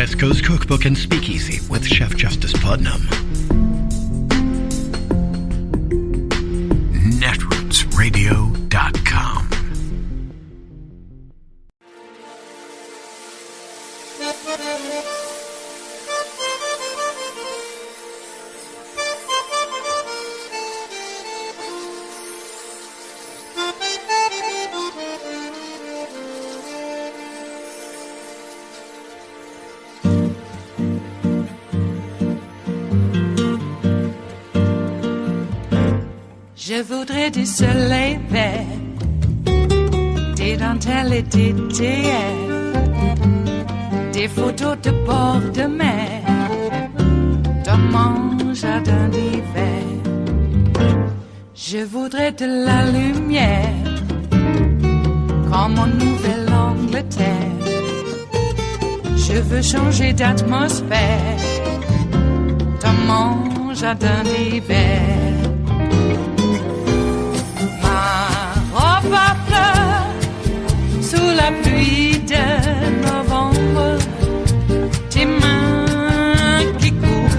West Coast Cookbook and Speakeasy with Chef Justice Putnam. Netrootsradio.com. Je voudrais du soleil vert, des dentelles et des théières, des photos de bord de mer, dans mon jardin d'hiver. Je voudrais de la lumière, comme en Nouvelle-Angleterre. Je veux changer d'atmosphère, dans mon jardin d'hiver. Ma fleur sous la pluie de novembre, tes mains qui courent,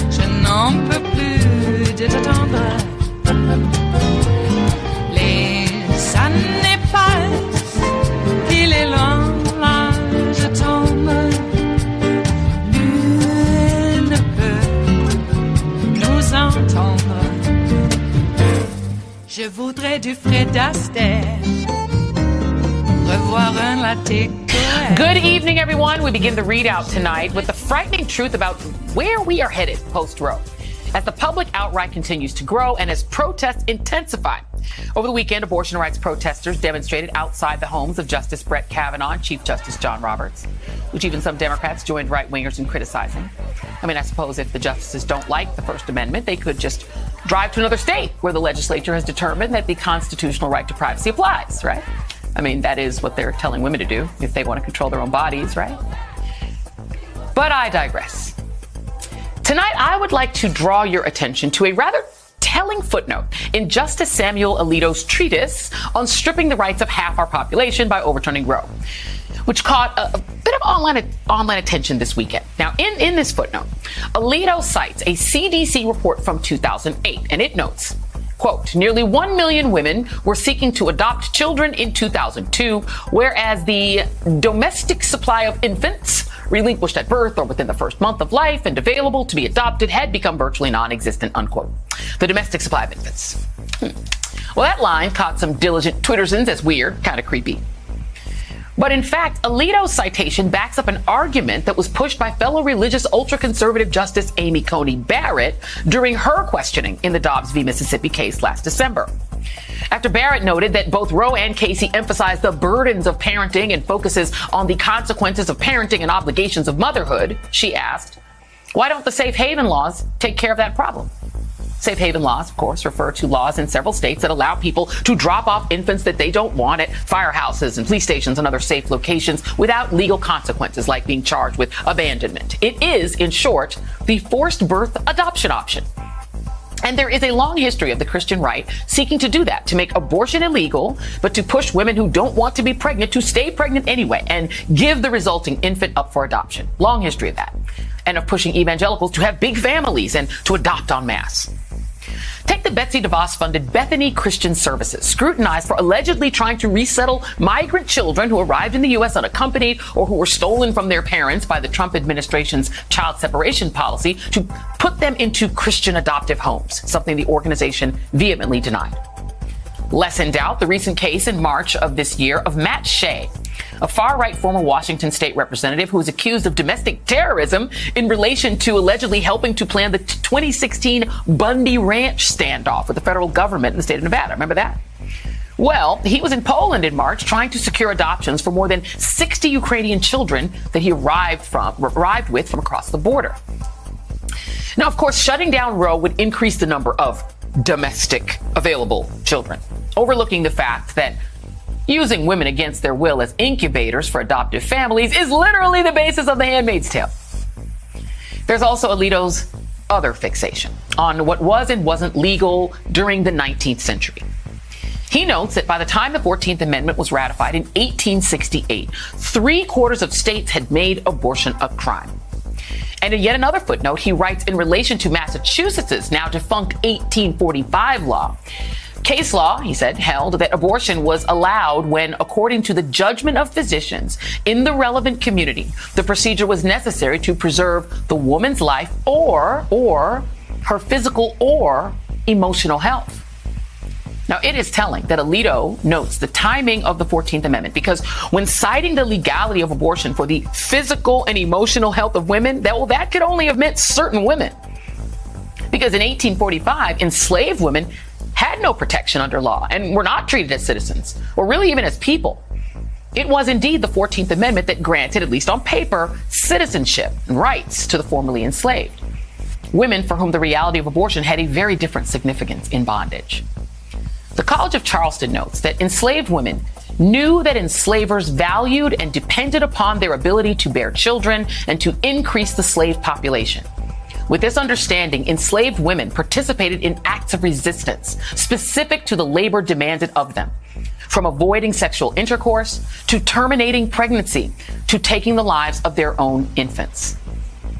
je n'en peux plus de t'attendre. Les années passent, il est loin, là je tombe. Nul ne peut nous entendre. Je voudrais du Fred Astaire, revoir un latte. Good evening, everyone. We begin the readout tonight with the frightening truth about where we are headed post-Roe, as the public outright continues to grow and as protests intensify. Over the weekend, abortion rights protesters demonstrated outside the homes of Justice Brett Kavanaugh and Chief Justice John Roberts, which even some Democrats joined right-wingers in criticizing. I mean, I suppose if the justices don't like the First Amendment, they could just drive to another state where the legislature has determined that the constitutional right to privacy applies, right? I mean, that is what they're telling women to do if they want to control their own bodies, right? But I digress. Tonight, I would like to draw your attention to a rather telling footnote in Justice Samuel Alito's treatise on stripping the rights of half our population by overturning Roe, which caught a bit of online attention this weekend. Now, in this footnote, Alito cites a CDC report from 2008, and it notes, quote, nearly 1 million women were seeking to adopt children in 2002, whereas the domestic supply of infants relinquished at birth or within the first month of life and available to be adopted had become virtually non-existent, unquote. The domestic supply of infants. Well, that line caught some diligent Twittersons as weird, kind of creepy. But in fact, Alito's citation backs up an argument that was pushed by fellow religious ultra-conservative Justice Amy Coney Barrett during her questioning in the Dobbs v. Mississippi case last December. After Barrett noted that both Roe and Casey emphasize the burdens of parenting and focuses on the consequences of parenting and obligations of motherhood, she asked, why don't the safe haven laws take care of that problem? Safe haven laws, of course, refer to laws in several states that allow people to drop off infants that they don't want at firehouses and police stations and other safe locations without legal consequences like being charged with abandonment. It is, in short, the forced birth adoption option. And there is a long history of the Christian right seeking to do that, to make abortion illegal, but to push women who don't want to be pregnant to stay pregnant anyway and give the resulting infant up for adoption. Long history of that. And of pushing evangelicals to have big families and to adopt en masse. Take the Betsy DeVos-funded Bethany Christian Services, scrutinized for allegedly trying to resettle migrant children who arrived in the U.S. unaccompanied or who were stolen from their parents by the Trump administration's child separation policy to put them into Christian adoptive homes, something the organization vehemently denied. Less in doubt, the recent case in March of this year of Matt Shea, a far-right former Washington state representative who is accused of domestic terrorism in relation to allegedly helping to plan the 2016 Bundy Ranch standoff with the federal government in the state of Nevada. Remember that? Well, he was in Poland in March trying to secure adoptions for more than 60 Ukrainian children that he arrived with from across the border. Now, of course, shutting down Roe would increase the number of domestic available children, overlooking the fact that using women against their will as incubators for adoptive families is literally the basis of The Handmaid's Tale. There's also Alito's other fixation on what was and wasn't legal during the 19th century. He notes that by the time the 14th Amendment was ratified in 1868, 3/4 of states had made abortion a crime. And in yet another footnote, he writes in relation to Massachusetts' now defunct 1845 law. Case law, he said, held that abortion was allowed when, according to the judgment of physicians in the relevant community, the procedure was necessary to preserve the woman's life or her physical or emotional health. Now, it is telling that Alito notes the timing of the 14th Amendment because when citing the legality of abortion for the physical and emotional health of women, that could only have meant certain women. Because in 1845, enslaved women had no protection under law and were not treated as citizens or really even as people. It was indeed the 14th Amendment that granted, at least on paper, citizenship and rights to the formerly enslaved. Women for whom the reality of abortion had a very different significance in bondage. The College of Charleston notes that enslaved women knew that enslavers valued and depended upon their ability to bear children and to increase the slave population. With this understanding, enslaved women participated in acts of resistance specific to the labor demanded of them, from avoiding sexual intercourse to terminating pregnancy to taking the lives of their own infants.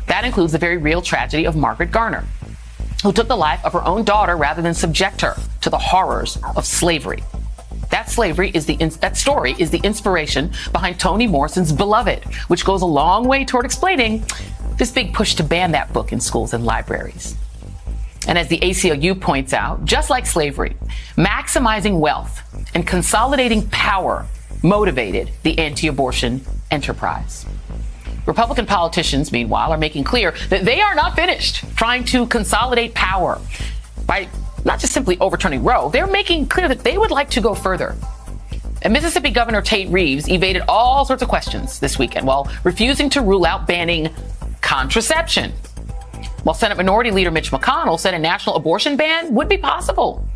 That includes the very real tragedy of Margaret Garner, who took the life of her own daughter rather than subject her to the horrors of slavery. That story is the inspiration behind Toni Morrison's Beloved, which goes a long way toward explaining this big push to ban that book in schools and libraries. And as the ACLU points out, just like slavery, maximizing wealth and consolidating power motivated the anti-abortion enterprise. Republican politicians, meanwhile, are making clear that they are not finished trying to consolidate power by not just simply overturning Roe. They're making clear that they would like to go further. And Mississippi Governor Tate Reeves evaded all sorts of questions this weekend while refusing to rule out banning contraception, while Senate Minority Leader Mitch McConnell said a national abortion ban would be possible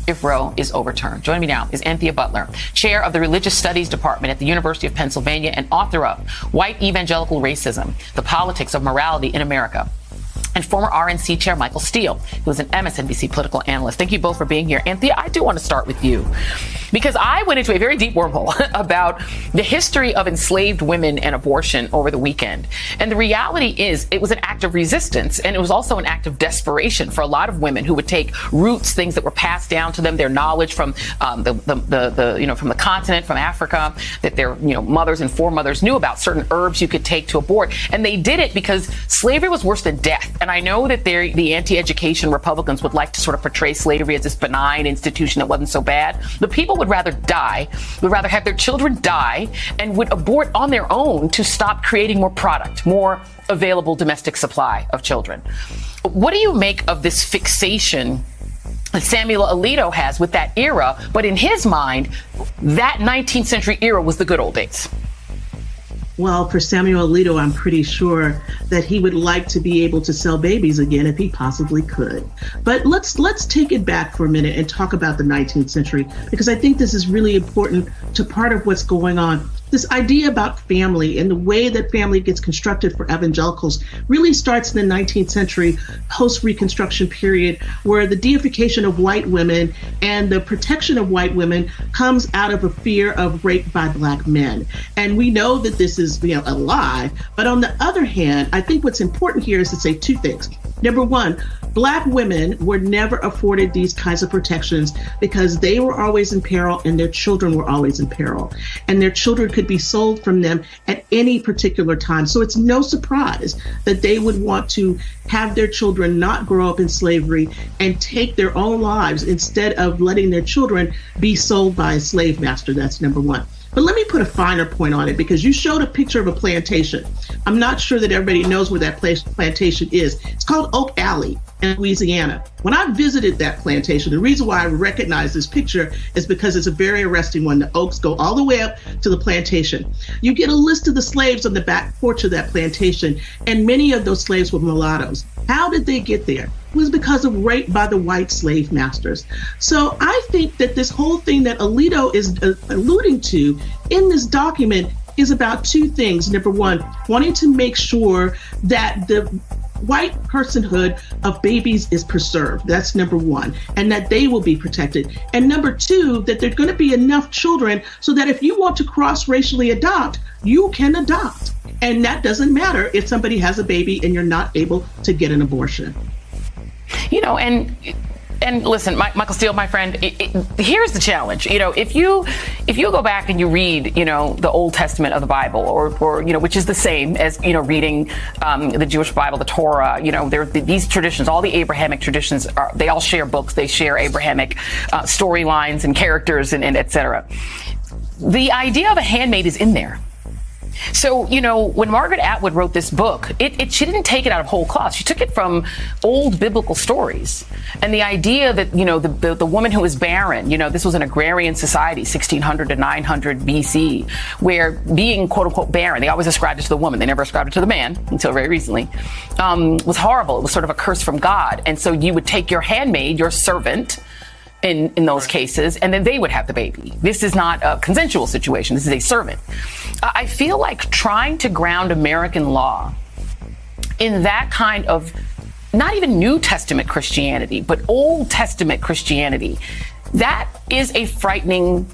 if Roe is overturned. Joining me now is Anthea Butler, chair of the Religious Studies Department at the University of Pennsylvania and author of White Evangelical Racism, The Politics of Morality in America, and former RNC chair Michael Steele, who is an MSNBC political analyst. Thank you both for being here. Anthea, I do want to start with you because I went into a very deep wormhole about the history of enslaved women and abortion over the weekend. And the reality is it was an act of resistance, and it was also an act of desperation for a lot of women who would take roots, things that were passed down to them, their knowledge from from the continent, from Africa, that their mothers and foremothers knew about certain herbs you could take to abort. And they did it because slavery was worse than death. And I know that the anti-education Republicans would like to sort of portray slavery as this benign institution that wasn't so bad. The people would rather die, would rather have their children die, and would abort on their own to stop creating more product, more available domestic supply of children. What do you make of this fixation that Samuel Alito has with that era? But in his mind, that 19th century era was the good old days. Well, for Samuel Alito, I'm pretty sure that he would like to be able to sell babies again if he possibly could. But let's take it back for a minute and talk about the 19th century, because I think this is really important to part of what's going on. This idea about family and the way that family gets constructed for evangelicals really starts in the 19th century post-Reconstruction period, where the deification of white women and the protection of white women comes out of a fear of rape by Black men. And we know that this is a lie. But on the other hand, I think what's important here is to say two things. Number one, Black women were never afforded these kinds of protections because they were always in peril and their children were always in peril. And their children could be sold from them at any particular time. So it's no surprise that they would want to have their children not grow up in slavery and take their own lives instead of letting their children be sold by a slave master. That's number one. But let me put a finer point on it, because you showed a picture of a plantation. I'm not sure that everybody knows where that plantation is. It's called Oak Alley in Louisiana. When I visited that plantation, the reason why I recognize this picture is because it's a very arresting one. The oaks go all the way up to the plantation. You get a list of the slaves on the back porch of that plantation, and many of those slaves were mulattoes. How did they get there? It was because of rape by the white slave masters. So I think that this whole thing that Alito is alluding to in this document is about two things. Number one, wanting to make sure that the white personhood of babies is preserved. That's number one, and that they will be protected. And number two, that there's going to be enough children so that if you want to cross-racially adopt, you can adopt. And that doesn't matter if somebody has a baby and you're not able to get an abortion. You know, and listen, Michael Steele, my friend, here's the challenge. You know, if you go back and you read, you know, the Old Testament of the Bible, or you know, which is the same as, you know, reading the Jewish Bible, the Torah, you know, these traditions, all the Abrahamic traditions, they all share books, they share Abrahamic storylines and characters and et cetera. The idea of a handmaid is in there. So, you know, when Margaret Atwood wrote this book, she didn't take it out of whole cloth. She took it from old biblical stories. And the idea that, you know, the woman who was barren, you know, this was an agrarian society, 1600 to 900 BC, where being, quote unquote, barren, they always ascribed it to the woman. They never ascribed it to the man until very recently, was horrible. It was sort of a curse from God. And so you would take your handmaid, your servant, in those cases, and then they would have the baby. This is not a consensual situation. This is a servant. I feel like trying to ground American law in that kind of, not even New Testament Christianity, but Old Testament Christianity, that is a frightening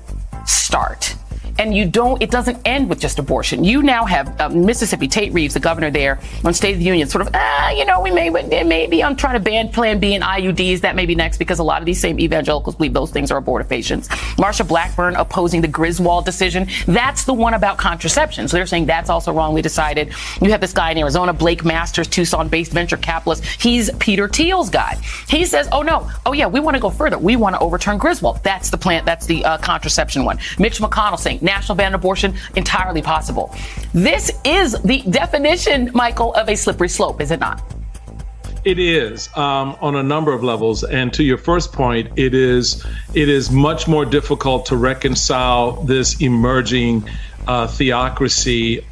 start. And it doesn't end with just abortion. You now have Mississippi, Tate Reeves, the governor there on State of the Union, sort of, you know, we may be on trying to ban Plan B and IUDs. That may be next, because a lot of these same evangelicals believe those things are abortifacients. Marsha Blackburn opposing the Griswold decision. That's the one about contraception. So they're saying that's also wrongly decided. You have this guy in Arizona, Blake Masters, Tucson-based venture capitalist. He's Peter Thiel's guy. He says, we want to go further. We want to overturn Griswold. That's the plan. That's the contraception one. Mitch McConnell saying national ban on abortion, entirely possible. This is the definition, Michael, of a slippery slope, is it not? It is on a number of levels. And to your first point, it is much more difficult to reconcile this emerging theocracy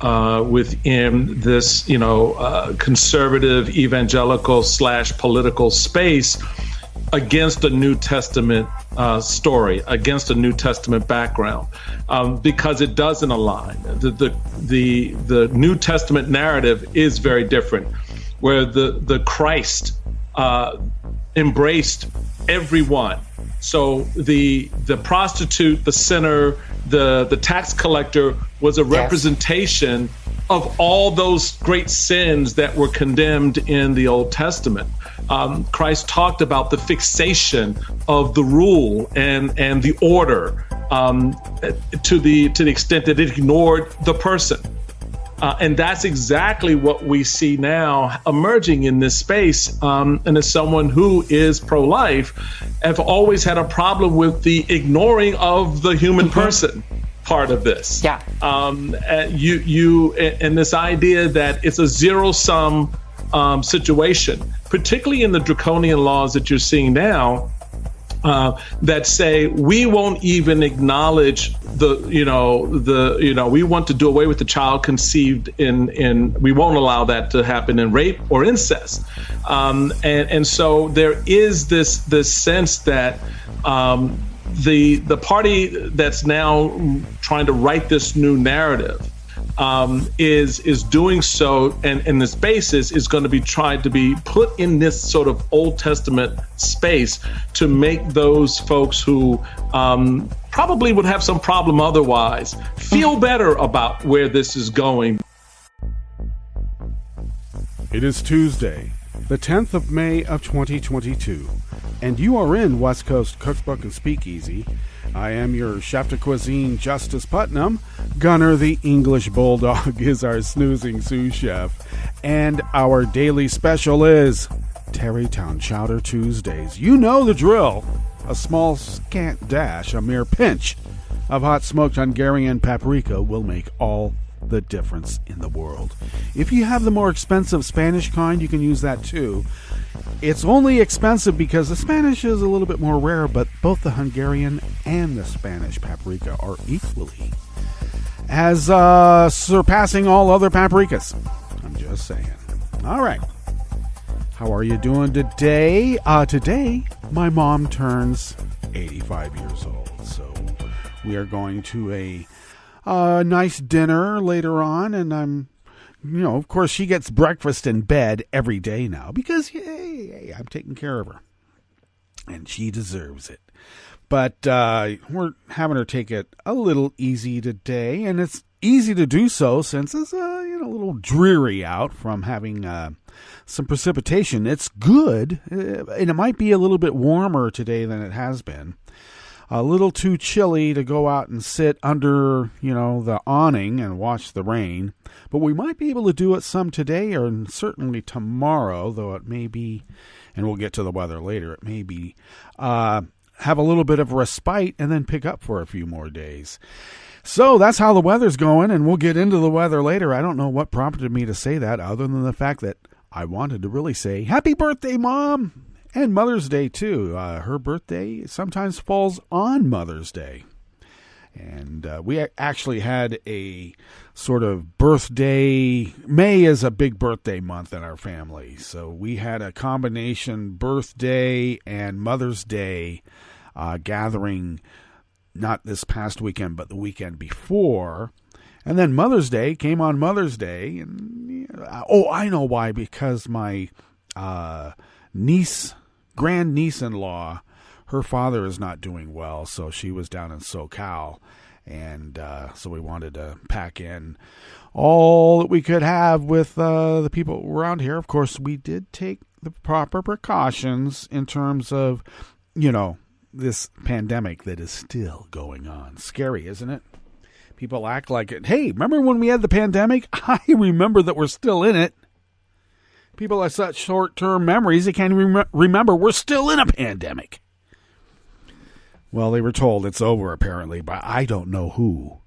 within this, you know, conservative evangelical / political space against a New Testament story, against a New Testament background, because it doesn't align. The New Testament narrative is very different, where the Christ embraced everyone. So the prostitute, the sinner, the tax collector was a representation of all those great sins that were condemned in the Old Testament. Christ talked about the fixation of the rule and the order to the extent that it ignored the person. And that's exactly what we see now emerging in this space. And as someone who is pro-life, I've always had a problem with the ignoring of the human person part of this. Yeah. And this idea that it's a zero-sum situation, particularly in the draconian laws that you're seeing now, that say we won't even acknowledge we want to do away with the child conceived in we won't allow that to happen in rape or incest, and so there is this sense that the party that's now trying to write this new narrative is doing so, and this basis is going to be tried to be put in this sort of Old Testament space to make those folks who probably would have some problem otherwise feel better about where this is going. It is Tuesday, the 10th of May of 2022, and you are in West Coast Cookbook and Speakeasy. I am your chef de cuisine, Justice Putnam. Gunner the English Bulldog is our snoozing sous chef. And our daily special is Tarrytown Chowder Tuesdays. You know the drill. A small scant dash, a mere pinch of hot smoked Hungarian paprika will make all the difference in the world. If you have the more expensive Spanish kind, you can use that too. It's only expensive because the Spanish is a little bit more rare, but both the Hungarian and the Spanish paprika are equally as surpassing all other paprikas. I'm just saying. All right. How are you doing today? Today, my mom turns 85 years old, so we are going to a nice dinner later on, and I'm of course, she gets breakfast in bed every day now because, hey, I'm taking care of her. And she deserves it. But we're having her take it a little easy today, and it's easy to do so since it's a little dreary out from having some precipitation. It's good, and it might be a little bit warmer today than it has been. A little too chilly to go out and sit under, the awning and watch the rain. But we might be able to do it some today or certainly tomorrow, though it may be, and we'll get to the weather later, it may be have a little bit of respite and then pick up for a few more days. So that's how the weather's going, and we'll get into the weather later. I don't know what prompted me to say that other than the fact that I wanted to really say, Happy birthday, Mom! And Mother's Day, too. Her birthday sometimes falls on Mother's Day. And we actually had a sort of birthday. May is a big birthday month in our family. So we had a combination birthday and Mother's Day gathering, not this past weekend, but the weekend before. And then Mother's Day came on Mother's Day. And I know why. Because my grand niece-in-law, her father is not doing well, so she was down in SoCal, and so we wanted to pack in all that we could have with the people around here. Of course, we did take the proper precautions in terms of, this pandemic that is still going on. Scary, isn't it? People act like it. Hey, remember when we had the pandemic? I remember that we're still in it. People have such short-term memories, they can't remember we're still in a pandemic. Well, they were told it's over, apparently, but I don't know who.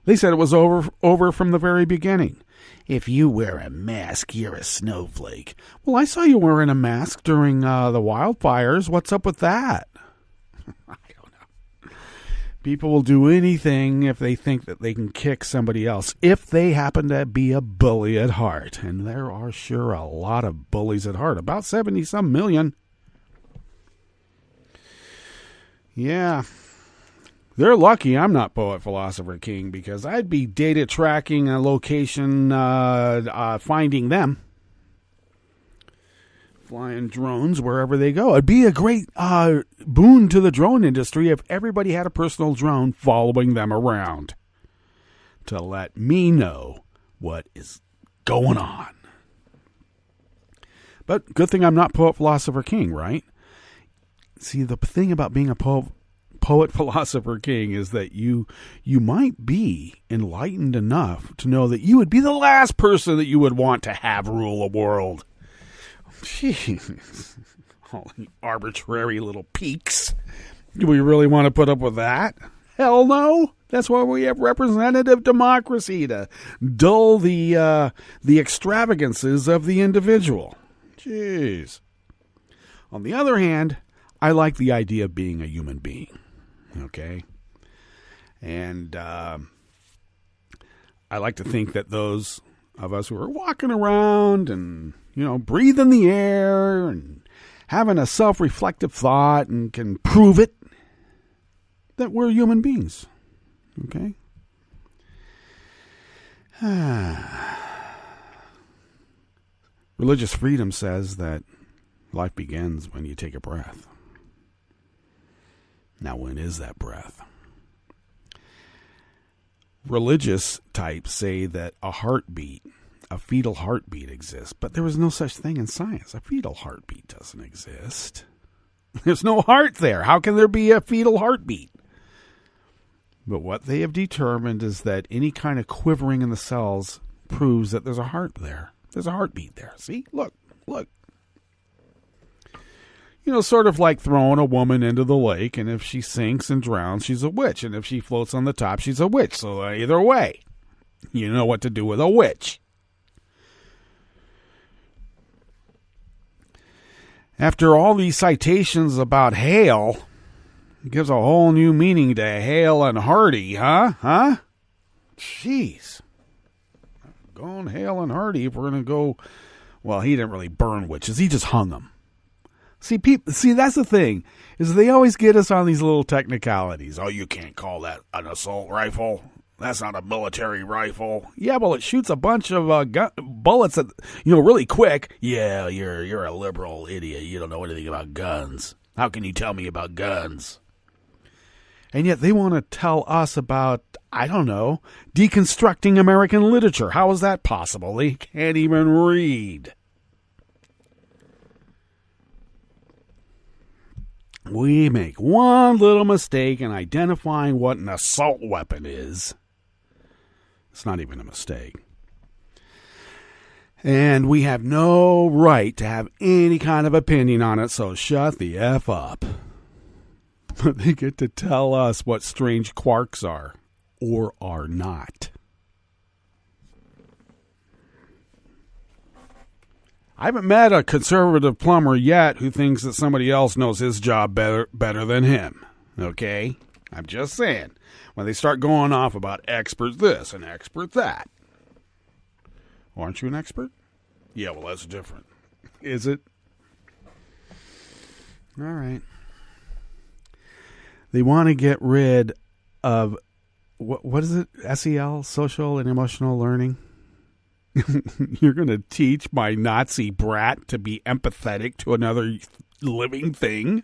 They said it was over from the very beginning. If you wear a mask, you're a snowflake. Well, I saw you wearing a mask during the wildfires. What's up with that? I don't know. People will do anything if they think that they can kick somebody else, if they happen to be a bully at heart. And there are sure a lot of bullies at heart, about 70-some million. Yeah. They're lucky I'm not Poet, Philosopher, King, because I'd be data tracking a location, finding them. Flying drones wherever they go. It'd be a great boon to the drone industry if everybody had a personal drone following them around to let me know what is going on. But good thing I'm not Poet, Philosopher, King, right? See, the thing about being a poet, philosopher, king is that you might be enlightened enough to know that you would be the last person that you would want to have rule the world. Jeez. All the arbitrary little peaks. Do we really want to put up with that? Hell no. That's why we have representative democracy, to dull the extravagances of the individual. Jeez. On the other hand, I like the idea of being a human being. Okay? And I like to think that those of us who are walking around and, breathing the air and having a self-reflective thought and can prove it, that we're human beings. Okay? Religious freedom says that life begins when you take a breath. Now, when is that breath? Religious types say that a fetal heartbeat exists, but there is no such thing in science. A fetal heartbeat doesn't exist. There's no heart there. How can there be a fetal heartbeat? But what they have determined is that any kind of quivering in the cells proves that there's a heart there. There's a heartbeat there. See? Look. Sort of like throwing a woman into the lake, and if she sinks and drowns, she's a witch. And if she floats on the top, she's a witch. So either way, you know what to do with a witch. After all these citations about hail, it gives a whole new meaning to hale and hearty, huh? Jeez. Going hale and hearty if we're going to go... Well, he didn't really burn witches. He just hung them. See, that's the thing, is they always get us on these little technicalities. Oh, you can't call that an assault rifle. That's not a military rifle. Yeah, well, it shoots a bunch of bullets at, really quick. Yeah, you're a liberal idiot. You don't know anything about guns. How can you tell me about guns? And yet they want to tell us about, I don't know, deconstructing American literature. How is that possible? They can't even read. We make one little mistake in identifying what an assault weapon is. It's not even a mistake. And we have no right to have any kind of opinion on it, so shut the F up. They get to tell us what strange quarks are, or are not. I haven't met a conservative plumber yet who thinks that somebody else knows his job better than him. Okay? I'm just saying. When they start going off about expert this and expert that. Aren't you an expert? Yeah, well, that's different. Is it? All right. They want to get rid of, what is it? SEL, social and emotional learning? You're going to teach my Nazi brat to be empathetic to another living thing?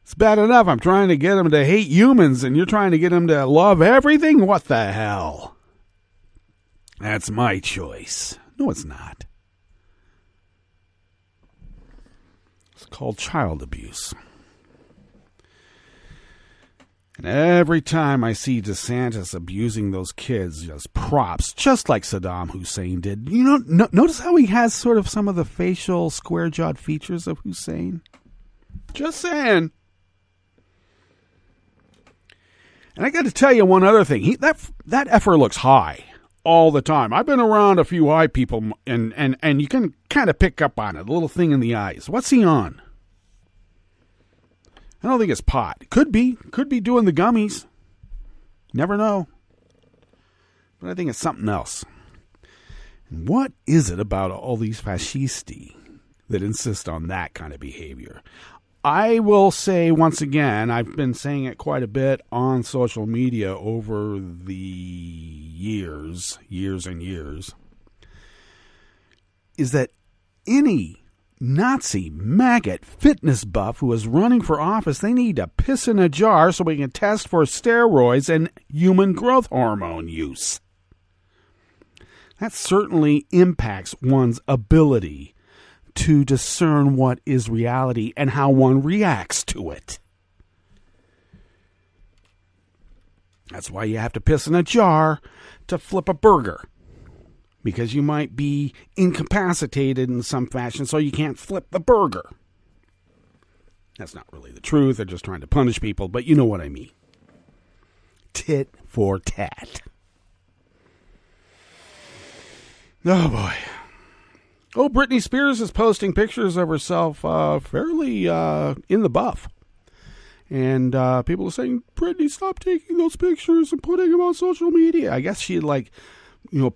It's bad enough I'm trying to get him to hate humans, and you're trying to get him to love everything? What the hell? That's my choice. No, it's not. It's called child abuse. And every time I see DeSantis abusing those kids as props, just like Saddam Hussein did, notice how he has sort of some of the facial square-jawed features of Hussein? Just saying. And I got to tell you one other thing. That effer looks high all the time. I've been around a few high people, and you can kind of pick up on it, a little thing in the eyes. What's he on? I don't think it's pot. Could be doing the gummies. Never know. But I think it's something else. And what is it about all these fascisti that insist on that kind of behavior? I will say once again, I've been saying it quite a bit on social media over the years and years, is that any Nazi, maggot, fitness buff who is running for office, they need to piss in a jar so we can test for steroids and human growth hormone use. That certainly impacts one's ability to discern what is reality and how one reacts to it. That's why you have to piss in a jar to flip a burger. Because you might be incapacitated in some fashion, so you can't flip the burger. That's not really the truth. They're just trying to punish people, but you know what I mean. Tit for tat. Oh, boy. Oh, Britney Spears is posting pictures of herself fairly in the buff. And people are saying, Britney, stop taking those pictures and putting them on social media. I guess she'd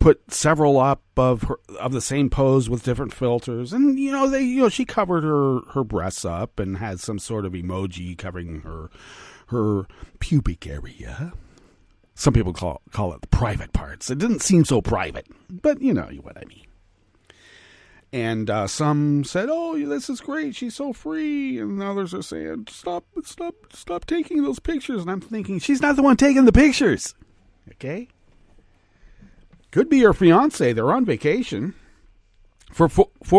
put several up of the same pose with different filters, and she covered her breasts up and had some sort of emoji covering her pubic area. Some people call it the private parts. It didn't seem so private, but you know what I mean. And some said, "Oh, this is great. She's so free," and others are saying, "Stop taking those pictures." And I'm thinking, she's not the one taking the pictures, okay? Could be her fiance. They're on vacation. For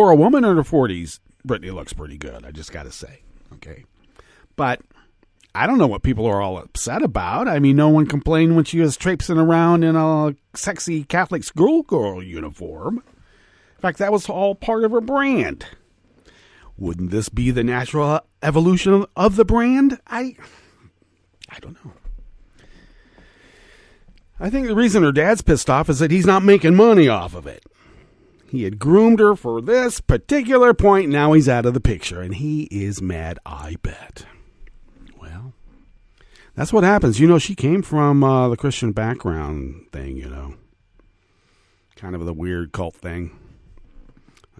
a woman in her 40s, Britney looks pretty good, I just got to say. Okay. But I don't know what people are all upset about. I mean, no one complained when she was traipsing around in a sexy Catholic schoolgirl uniform. In fact, that was all part of her brand. Wouldn't this be the natural evolution of the brand? I don't know. I think the reason her dad's pissed off is that he's not making money off of it. He had groomed her for this particular point, now he's out of the picture, and he is mad, I bet. Well, that's what happens. She came from the Christian background thing, kind of the weird cult thing.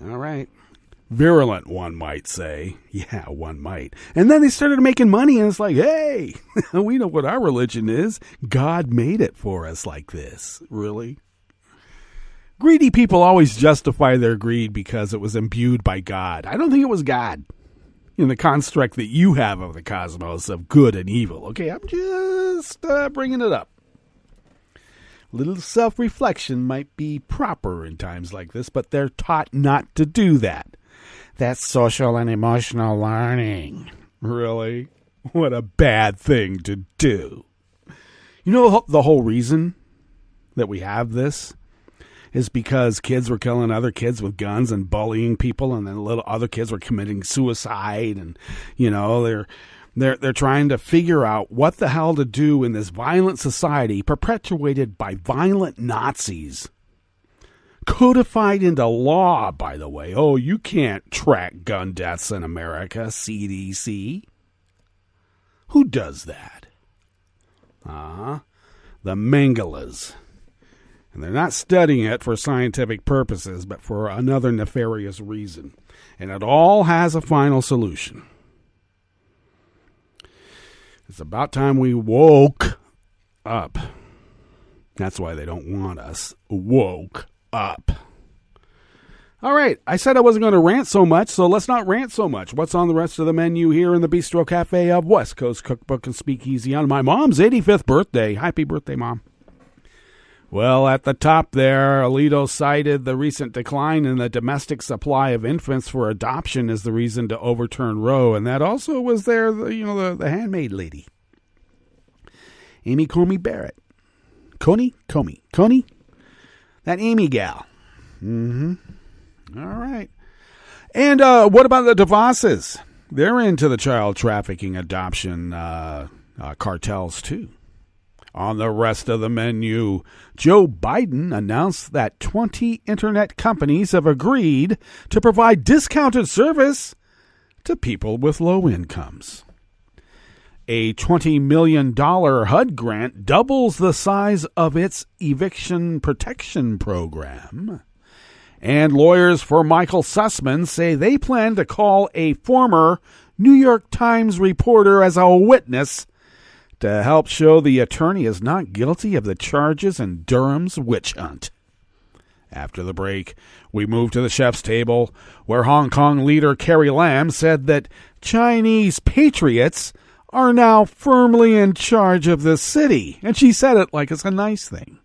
All right. Virulent, one might say. Yeah, one might. And then they started making money, and it's like, hey, we know what our religion is. God made it for us like this. Really? Greedy people always justify their greed because it was imbued by God. I don't think it was God in the construct that you have of the cosmos of good and evil. Okay, I'm just bringing it up. Little self-reflection might be proper in times like this, but they're taught not to do that. That's social and emotional learning. Really? What a bad thing to do. You know the whole reason that we have this is because kids were killing other kids with guns and bullying people, and then little other kids were committing suicide, and they're trying to figure out what the hell to do in this violent society perpetuated by violent Nazis. Codified into law, by the way. Oh, you can't track gun deaths in America, CDC. Who does that? The Mengelas. And they're not studying it for scientific purposes, but for another nefarious reason. And it all has a final solution. It's about time we woke up. That's why they don't want us woke up. All right, I said I wasn't going to rant so much, so let's not rant so much. What's on the rest of the menu here in the Bistro Cafe of West Coast Cookbook and Speakeasy on my mom's 85th birthday? Happy birthday, Mom. Well, at the top there, Alito cited the recent decline in the domestic supply of infants for adoption as the reason to overturn Roe, and that also was there, the handmaid lady, Amy Coney Barrett. Coney? That Amy gal. All right. And what about the DeVosses? They're into the child trafficking adoption cartels, too. On the rest of the menu, Joe Biden announced that 20 internet companies have agreed to provide discounted service to people with low incomes. A $20 million HUD grant doubles the size of its eviction protection program. And lawyers for Michael Sussman say they plan to call a former New York Times reporter as a witness to help show the attorney is not guilty of the charges in Durham's witch hunt. After the break, we move to the chef's table, where Hong Kong leader Carrie Lam said that Chinese patriots are now firmly in charge of the city. And she said it like it's a nice thing.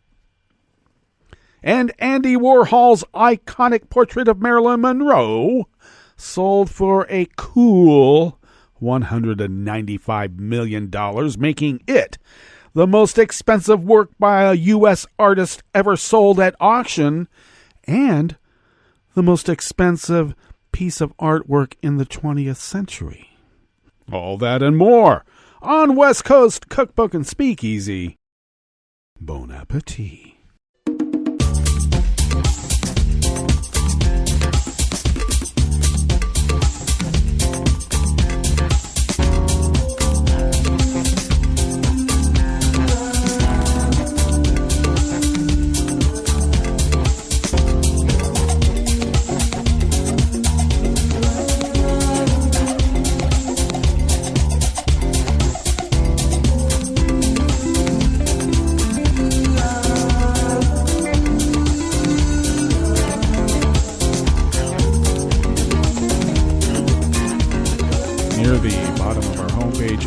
And Andy Warhol's iconic portrait of Marilyn Monroe sold for a cool $195 million, making it the most expensive work by a U.S. artist ever sold at auction and the most expensive piece of artwork in the 20th century. All that and more on West Coast Cookbook and Speakeasy. Bon appetit.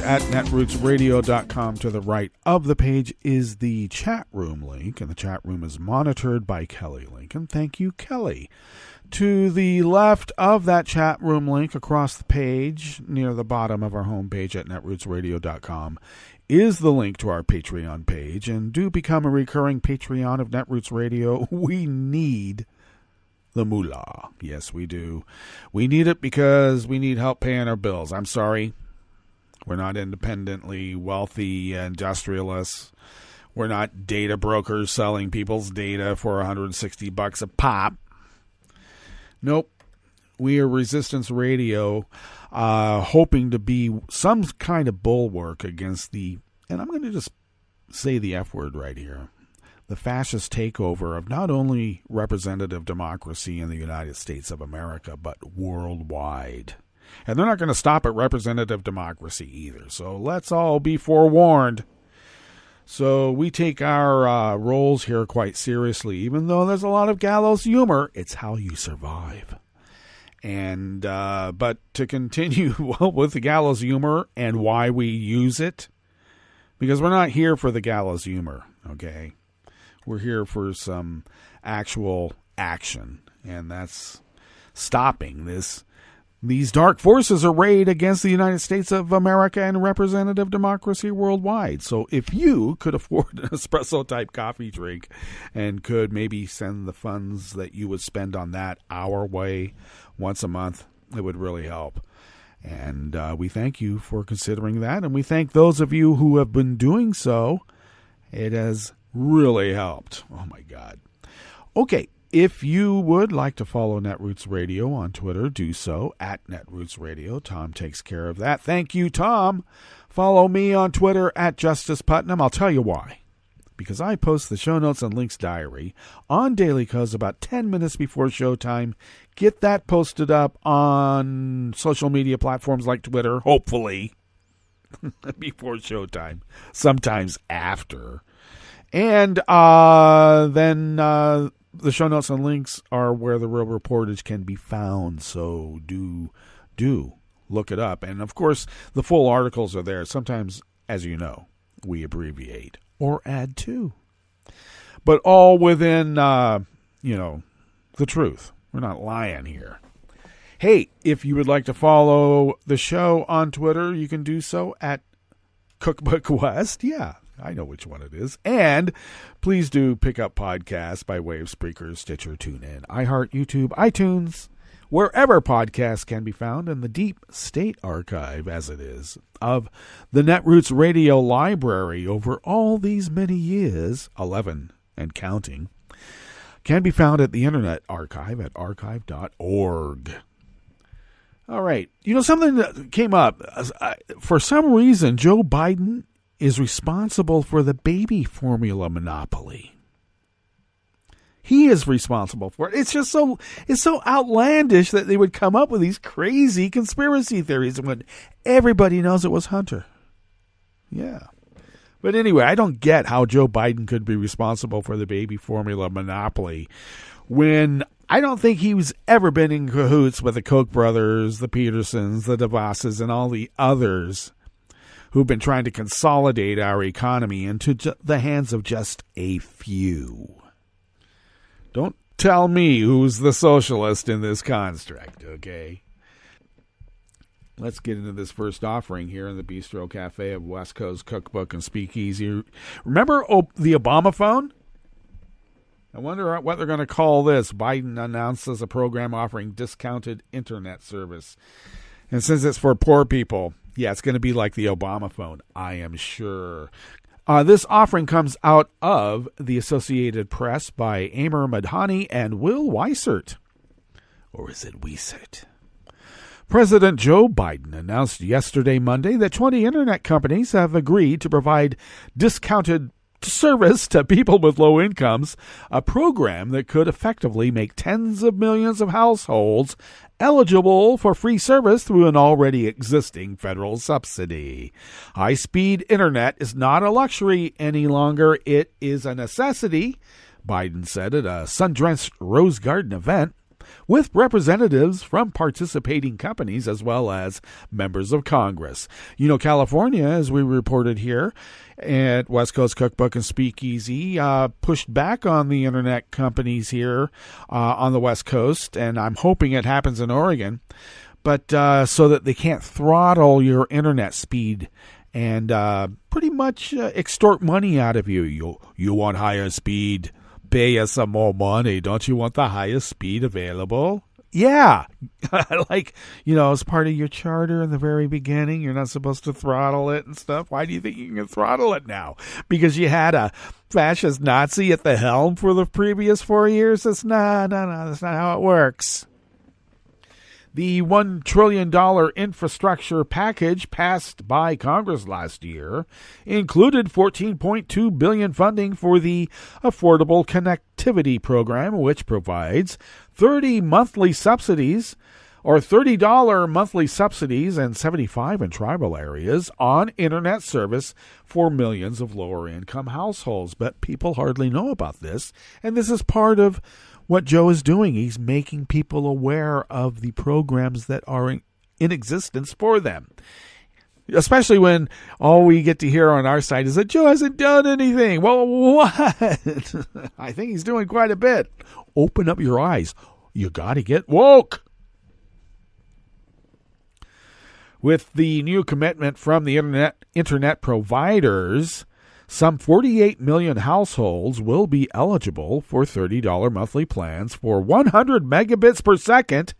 At netrootsradio.com, to the right of the page is the chat room link, and the chat room is monitored by Kelly Lincoln. Thank you, Kelly. To the left of that chat room link, across the page, near the bottom of our homepage at netrootsradio.com, is the link to our Patreon page, and do become a recurring Patreon of Netroots Radio. We need the moolah. Yes, we do. We need it because we need help paying our bills. I'm sorry. We're not independently wealthy industrialists. We're not data brokers selling people's data for $160 a pop. Nope. We are Resistance Radio, hoping to be some kind of bulwark against the, and I'm going to just say the F word right here, the fascist takeover of not only representative democracy in the United States of America, but worldwide. And they're not going to stop at representative democracy either. So let's all be forewarned. So we take our roles here quite seriously. Even though there's a lot of gallows humor, it's how you survive. And but to continue with the gallows humor and why we use it, because we're not here for the gallows humor, okay? We're here for some actual action, and that's stopping these dark forces arrayed against the United States of America and representative democracy worldwide. So if you could afford an espresso-type coffee drink and could maybe send the funds that you would spend on that our way once a month, it would really help. And we thank you for considering that, and we thank those of you who have been doing so. It has really helped. Oh, my God. Okay. If you would like to follow Netroots Radio on Twitter, do so at Netroots Radio. Tom takes care of that. Thank you, Tom. Follow me on Twitter at Justice Putnam. I'll tell you why. Because I post the show notes and links diary on Daily Cuz about 10 minutes before showtime. Get that posted up on social media platforms like Twitter, hopefully, before showtime, sometimes after. And then the show notes and links are where the real reportage can be found, so do look it up. And, of course, the full articles are there. Sometimes, as you know, we abbreviate or add to. But all within, the truth. We're not lying here. Hey, if you would like to follow the show on Twitter, you can do so at Cookbook West. Yeah, I know which one it is. And please do pick up podcasts by way of Spreaker, Stitcher, TuneIn, iHeart, YouTube, iTunes, wherever podcasts can be found in the deep state archive, as it is, of the Netroots Radio Library over all these many years, 11 and counting, can be found at the Internet Archive at archive.org. All right. Something that came up. For some reason, Joe Biden is responsible for the baby formula monopoly. He is responsible for it. It's so outlandish that they would come up with these crazy conspiracy theories when everybody knows it was Hunter. Yeah. But anyway, I don't get how Joe Biden could be responsible for the baby formula monopoly when I don't think he's ever been in cahoots with the Koch brothers, the Petersons, the DeVosses, and all the others who've been trying to consolidate our economy into the hands of just a few. Don't tell me who's the socialist in this construct, okay? Let's get into this first offering here in the Bistro Cafe of West Coast Cookbook and Speakeasy. Remember the Obama phone? I wonder what they're going to call this. Biden announces a program offering discounted internet service. And since it's for poor people, yeah, it's going to be like the Obama phone, I am sure. This offering comes out of the Associated Press by Amir Madhani and Will Weissert. Or is it Weissert? President Joe Biden announced yesterday, Monday, that 20 internet companies have agreed to provide discounted service to people with low incomes, a program that could effectively make tens of millions of households eligible for free service through an already existing federal subsidy. High-speed internet is not a luxury any longer. It is a necessity, Biden said at a sun-drenched Rose Garden event, with representatives from participating companies as well as members of Congress. California, as we reported here at West Coast Cookbook and Speakeasy, pushed back on the internet companies here on the West Coast, and I'm hoping it happens in Oregon, but so that they can't throttle your internet speed and pretty much extort money out of you. You want higher speed? Pay us some more money. Don't you want the highest speed available? Yeah. As part of your charter in the very beginning, you're not supposed to throttle it and stuff. Why do you think you can throttle it now? Because you had a fascist Nazi at the helm for the previous 4 years? No, that's not how it works. The $1 trillion infrastructure package passed by Congress last year included $14.2 billion funding for the Affordable Connectivity Program, which provides $30 monthly subsidies or $30 monthly subsidies and $75 in tribal areas on internet service for millions of lower-income households. But people hardly know about this, and this is part of what Joe is doing. He's making people aware of the programs that are in existence for them, especially when all we get to hear on our side is that Joe hasn't done anything. Well, what? I think he's doing quite a bit. Open up your eyes. You got to get woke. With the new commitment from the internet providers, some 48 million households will be eligible for $30 monthly plans for 100 megabits per second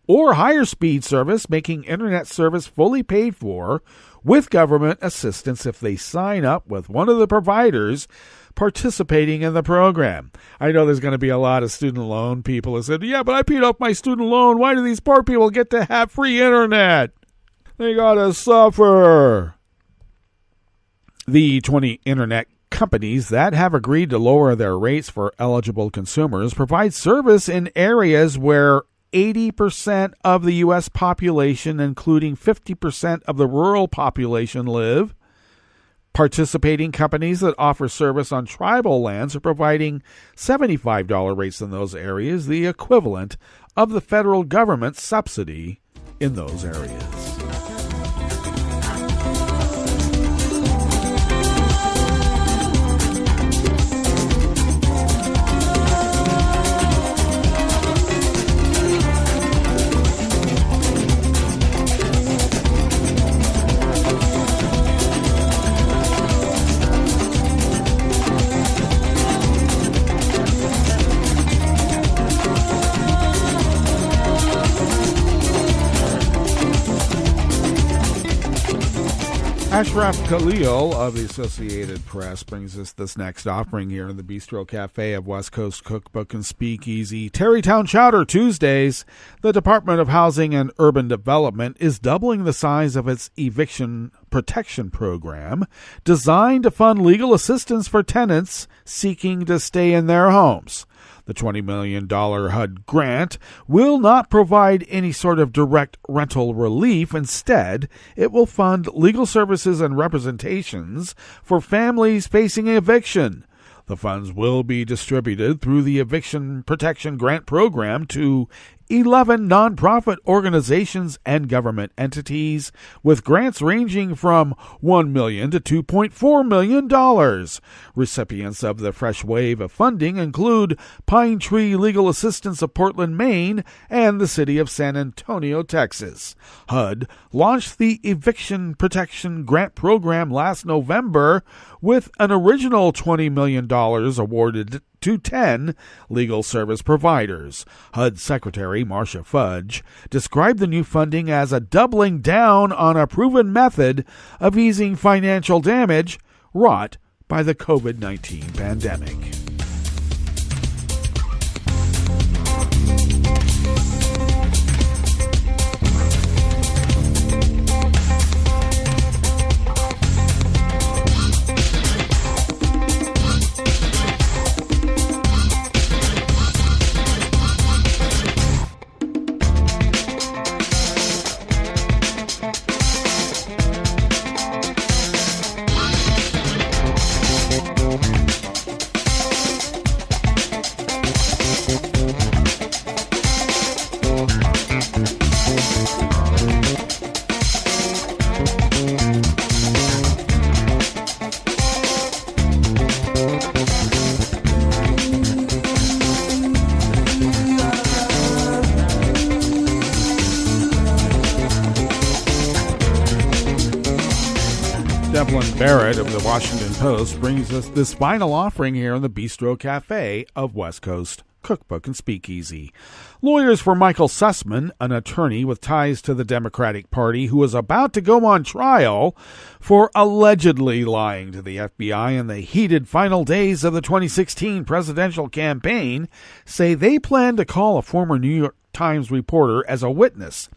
or higher speed service, making internet service fully paid for with government assistance if they sign up with one of the providers participating in the program. I know there's going to be a lot of student loan people who said, yeah, but I paid off my student loan. Why do these poor people get to have free internet? They gotta suffer. The 20 internet companies that have agreed to lower their rates for eligible consumers provide service in areas where 80% of the U.S. population, including 50% of the rural population, live. Participating companies that offer service on tribal lands are providing $75 rates in those areas, the equivalent of the federal government's subsidy in those areas. Ashraf Khalil of the Associated Press brings us this next offering here in the Bistro Cafe of West Coast Cookbook and Speakeasy. Tarrytown Chowder Tuesdays. The Department of Housing and Urban Development is doubling the size of its eviction protection program, designed to fund legal assistance for tenants seeking to stay in their homes. The $20 million HUD grant will not provide any sort of direct rental relief. Instead, it will fund legal services and representations for families facing eviction. The funds will be distributed through the Eviction Protection Grant Program to 11 nonprofit organizations and government entities, with grants ranging from $1 million to $2.4 million. Recipients of the fresh wave of funding include Pine Tree Legal Assistance of Portland, Maine, and the city of San Antonio, Texas. HUD launched the Eviction Protection Grant Program last November with an original $20 million awarded to 10 legal service providers. HUD Secretary Marcia Fudge described the new funding as a doubling down on a proven method of easing financial damage wrought by the COVID-19 pandemic. Barrett of the Washington Post brings us this final offering here in the Bistro Cafe of West Coast Cookbook and Speakeasy. Lawyers for Michael Sussman, an attorney with ties to the Democratic Party who is about to go on trial for allegedly lying to the FBI in the heated final days of the 2016 presidential campaign, say they plan to call a former New Times reporter as a witness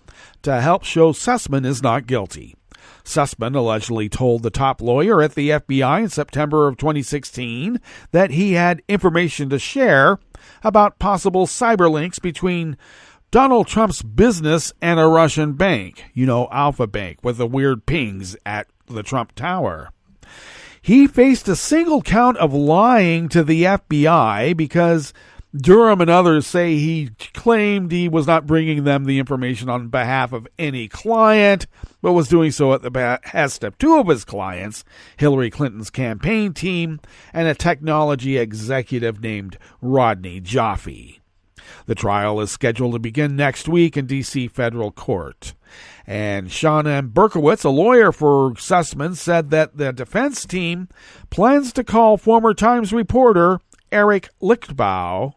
to help show Sussman is not guilty. Sussman allegedly told the top lawyer at the FBI in September of 2016 that he had information to share about possible cyber links between Donald Trump's business and a Russian bank, Alpha Bank, with the weird pings at the Trump Tower. He faced a single count of lying to the FBI because Durham and others say he claimed he was not bringing them the information on behalf of any client, but was doing so at the behest of two of his clients, Hillary Clinton's campaign team and a technology executive named Rodney Jaffe. The trial is scheduled to begin next week in D.C. federal court. And Sean M. Berkowitz, a lawyer for Sussman, said that the defense team plans to call former Times reporter Eric Lichtblau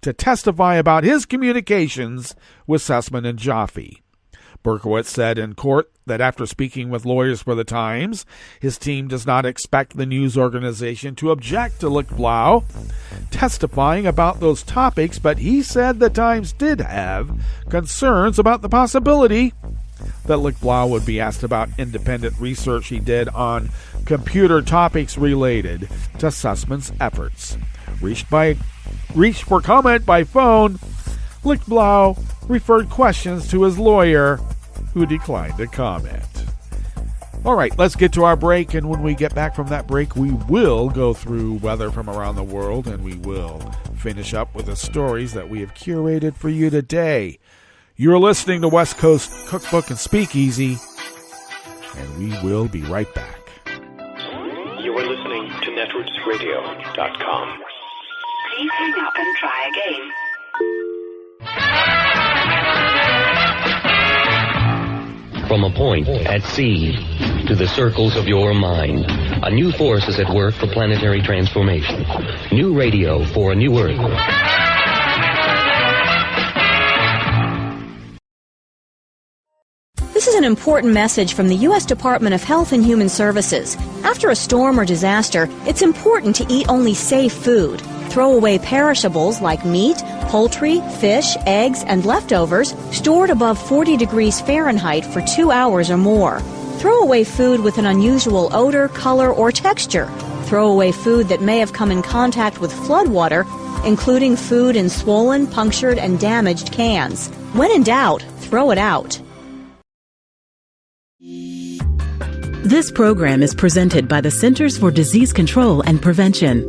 to testify about his communications with Sussman and Jaffe. Berkowitz said in court that after speaking with lawyers for the Times, his team does not expect the news organization to object to Lichtblau testifying about those topics, but he said the Times did have concerns about the possibility that Lichtblau would be asked about independent research he did on computer topics related to Sussman's efforts. Reached for comment by phone, Lichtblau referred questions to his lawyer, who declined to comment. All right, let's get to our break, and when we get back from that break, we will go through weather from around the world, and we will finish up with the stories that we have curated for you today. You're listening to West Coast Cookbook and Speakeasy, and we will be right back. You are listening to netrootsradio.com. Please hang up and try again. From a point at sea to the circles of your mind, a new force is at work for planetary transformation. New radio for a new Earth. This is an important message from the U.S. Department of Health and Human Services. After a storm or disaster, it's important to eat only safe food. Throw away perishables like meat, poultry, fish, eggs, and leftovers stored above 40 degrees Fahrenheit for 2 hours or more. Throw away food with an unusual odor, color, or texture. Throw away food that may have come in contact with floodwater, including food in swollen, punctured, and damaged cans. When in doubt, throw it out. This program is presented by the Centers for Disease Control and Prevention.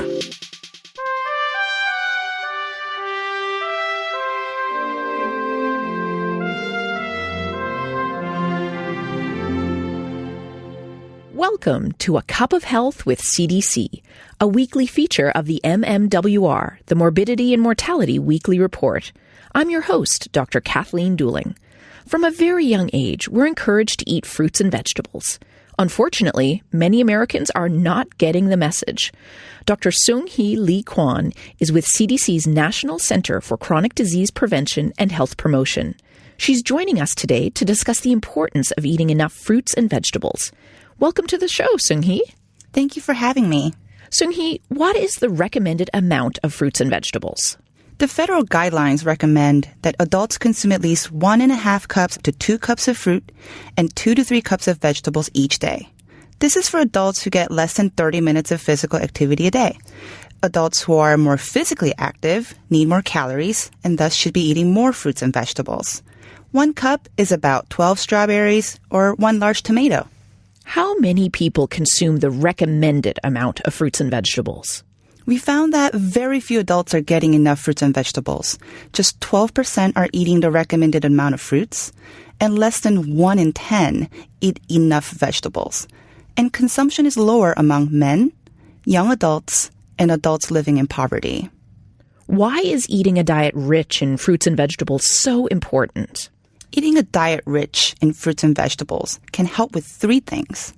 Welcome to A Cup of Health with CDC, a weekly feature of the MMWR, the Morbidity and Mortality Weekly Report. I'm your host, Dr. Kathleen Dooling. From a very young age, we're encouraged to eat fruits and vegetables. Unfortunately, many Americans are not getting the message. Dr. Seung-Hee Lee Kwan is with CDC's National Center for Chronic Disease Prevention and Health Promotion. She's joining us today to discuss the importance of eating enough fruits and vegetables. Welcome to the show, Seung-Hee. Thank you for having me. Seung-Hee, what is the recommended amount of fruits and vegetables? The federal guidelines recommend that adults consume at least 1.5 cups to 2 cups of fruit and 2 to 3 cups of vegetables each day. This is for adults who get less than 30 minutes of physical activity a day. Adults who are more physically active need more calories and thus should be eating more fruits and vegetables. 1 cup is about 12 strawberries or 1 large tomato. How many people consume the recommended amount of fruits and vegetables? We found that very few adults are getting enough fruits and vegetables. Just 12% are eating the recommended amount of fruits, and less than 1 in 10 eat enough vegetables. And consumption is lower among men, young adults, and adults living in poverty. Why is eating a diet rich in fruits and vegetables so important? Eating a diet rich in fruits and vegetables can help with 3 things.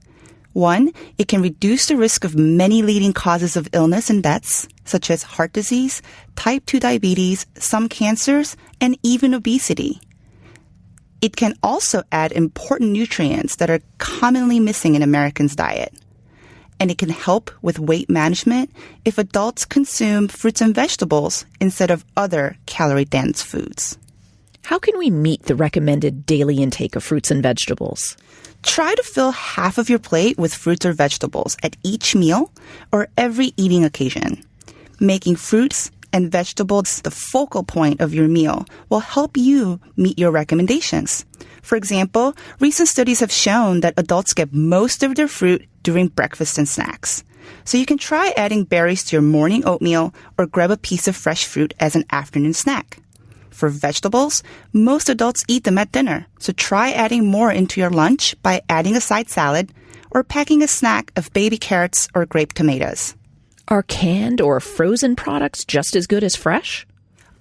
1, it can reduce the risk of many leading causes of illness and deaths, such as heart disease, type 2 diabetes, some cancers, and even obesity. It can also add important nutrients that are commonly missing in Americans' diet. and it can help with weight management if adults consume fruits and vegetables instead of other calorie-dense foods. How can we meet the recommended daily intake of fruits and vegetables? Try to fill half of your plate with fruits or vegetables at each meal or every eating occasion. Making fruits and vegetables the focal point of your meal will help you meet your recommendations. For example, recent studies have shown that adults get most of their fruit during breakfast and snacks. So you can try adding berries to your morning oatmeal or grab a piece of fresh fruit as an afternoon snack. For vegetables, most adults eat them at dinner, so try adding more into your lunch by adding a side salad or packing a snack of baby carrots or grape tomatoes. Are canned or frozen products just as good as fresh?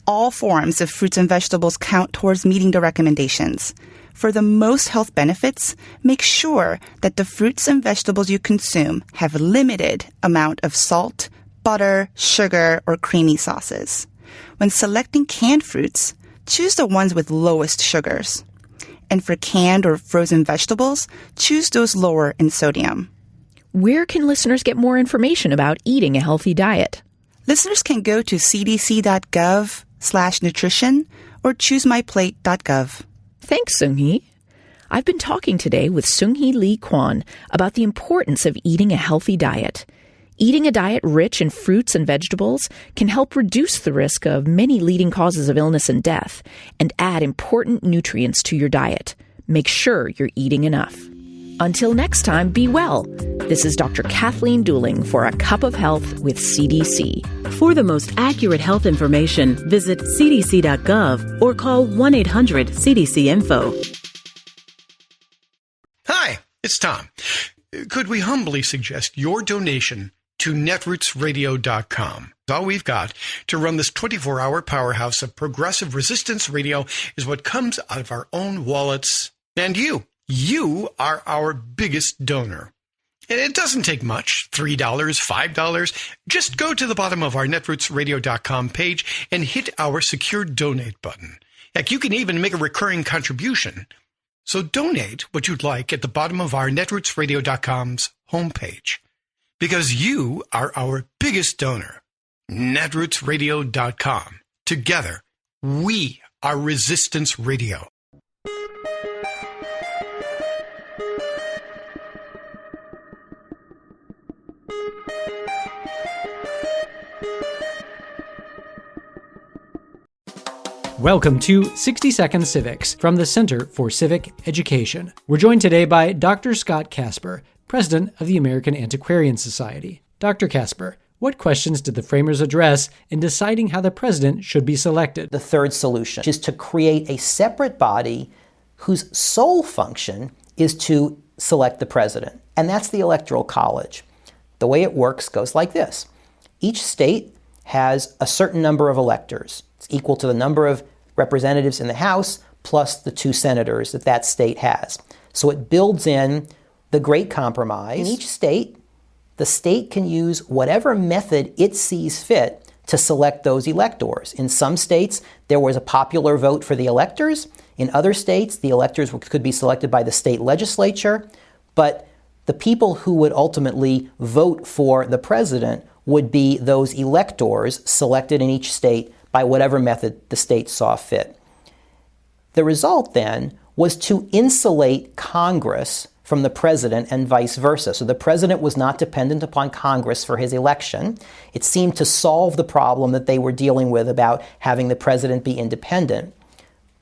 All forms of fruits and vegetables count towards meeting the recommendations. For the most health benefits, make sure that the fruits and vegetables you consume have a limited amount of salt, butter, sugar, or creamy sauces. When selecting canned fruits, choose the ones with lowest sugars. And for canned or frozen vegetables, choose those lower in sodium. Where can listeners get more information about eating a healthy diet? Listeners can go to cdc.gov/nutrition or choosemyplate.gov. Thanks, Seung-hee. I've been talking today with Seung-hee Lee Kwon about the importance of eating a healthy diet. Eating a diet rich in fruits and vegetables can help reduce the risk of many leading causes of illness and death and add important nutrients to your diet. Make sure you're eating enough. Until next time, be well. This is Dr. Kathleen Dooling for A Cup of Health with CDC. For the most accurate health information, visit cdc.gov or call 1-800-CDC-INFO. Hi, it's Tom. Could we humbly suggest your donation to netrootsradio.com? All we've got to run this 24-hour powerhouse of progressive resistance radio is what comes out of our own wallets. And you are our biggest donor. And it doesn't take much, $3, $5. Just go to the bottom of our netrootsradio.com page and hit our secure donate button. Heck, you can even make a recurring contribution. So donate what you'd like at the bottom of our netrootsradio.com's homepage. Because you are our biggest donor. netrootsradio.com. Together, we are Resistance Radio. Welcome to 60 Second Civics from the Center for Civic Education. We're joined today by Dr. Scott Casper, President of the American Antiquarian Society. Dr. Casper, what questions did the framers address in deciding how the president should be selected? The third solution is to create a separate body whose sole function is to select the president, and that's the Electoral College. The way it works goes like this. Each state has a certain number of electors. It's equal to the number of representatives in the House plus the 2 senators that state has. So it builds in the Great Compromise. In each state, the state can use whatever method it sees fit to select those electors. In some states, there was a popular vote for the electors. In other states, the electors could be selected by the state legislature. But the people who would ultimately vote for the president would be those electors selected in each state by whatever method the state saw fit. The result then was to insulate Congress from the president and vice versa. So the president was not dependent upon Congress for his election. It seemed to solve the problem that they were dealing with about having the president be independent.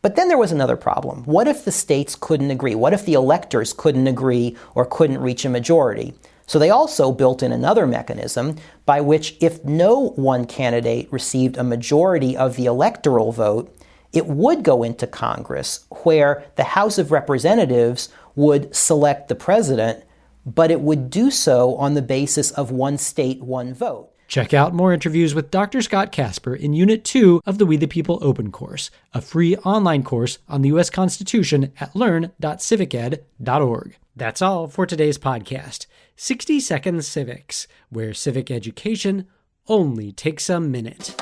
But then there was another problem. What if the states couldn't agree? What if the electors couldn't agree or couldn't reach a majority? So they also built in another mechanism by which if no one candidate received a majority of the electoral vote, it would go into Congress, where the House of Representatives would select the president, but it would do so on the basis of one state, one vote. Check out more interviews with Dr. Scott Casper in Unit 2 of the We the People Open course, a free online course on the U.S. Constitution at learn.civiced.org. That's all for today's podcast, 60 Second Civics, where civic education only takes a minute.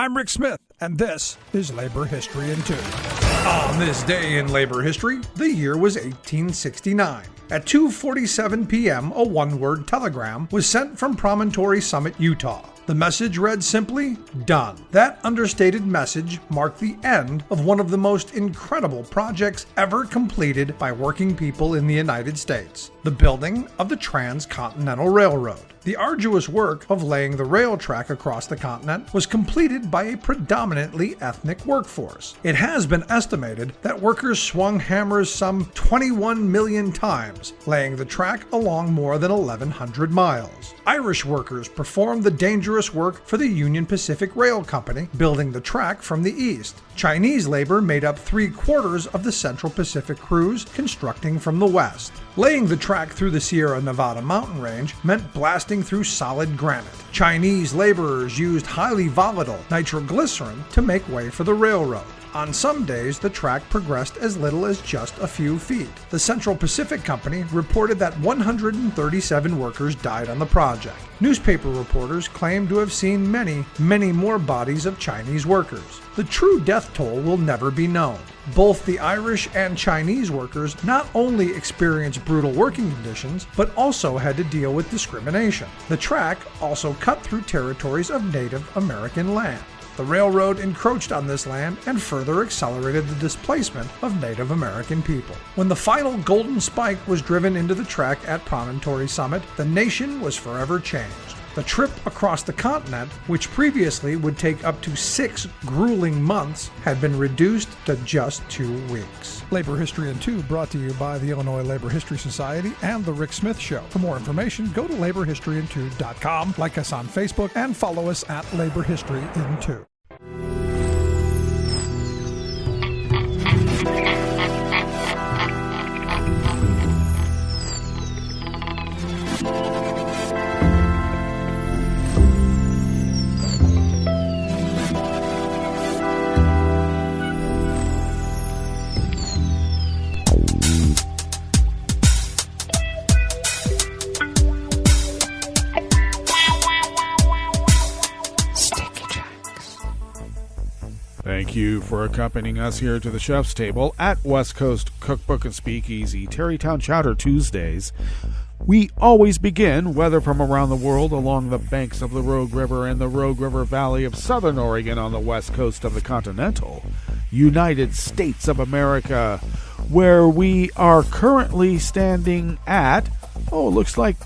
I'm Rick Smith, and this is Labor History in 2. On this day in labor history, the year was 1869. At 2:47 p.m., a one-word telegram was sent from Promontory Summit, Utah. The message read simply, "Done." That understated message marked the end of one of the most incredible projects ever completed by working people in the United States, the building of the Transcontinental Railroad. The arduous work of laying the rail track across the continent was completed by a predominantly ethnic workforce. It has been estimated that workers swung hammers some 21 million times, laying the track along more than 1,100 miles. Irish workers performed the dangerous work for the Union Pacific Rail Company, building the track from the east. Chinese labor made up 3/4 of the Central Pacific crews constructing from the west. Laying the track through the Sierra Nevada mountain range meant blasting through solid granite. Chinese laborers used highly volatile nitroglycerin to make way for the railroad. On some days, the track progressed as little as just a few feet. The Central Pacific Company reported that 137 workers died on the project. Newspaper reporters claimed to have seen many, many more bodies of Chinese workers. The true death toll will never be known. Both the Irish and Chinese workers not only experienced brutal working conditions, but also had to deal with discrimination. The track also cut through territories of Native American land. The railroad encroached on this land and further accelerated the displacement of Native American people. When the final golden spike was driven into the track at Promontory Summit, the nation was forever changed. The trip across the continent, which previously would take up to 6 grueling months, had been reduced to just 2 weeks. Labor History in 2 brought to you by the Illinois Labor History Society and The Rick Smith Show. For more information, go to laborhistoryin2.com, like us on Facebook, and follow us at Labor History in 2. Thank you for accompanying us here to the chef's table at West Coast Cookbook and Speakeasy, Tarrytown Chowder Tuesdays. We always begin, weather from around the world, along the banks of the Rogue River and the Rogue River Valley of southern Oregon on the west coast of the continental United States of America, where we are currently standing at, it looks like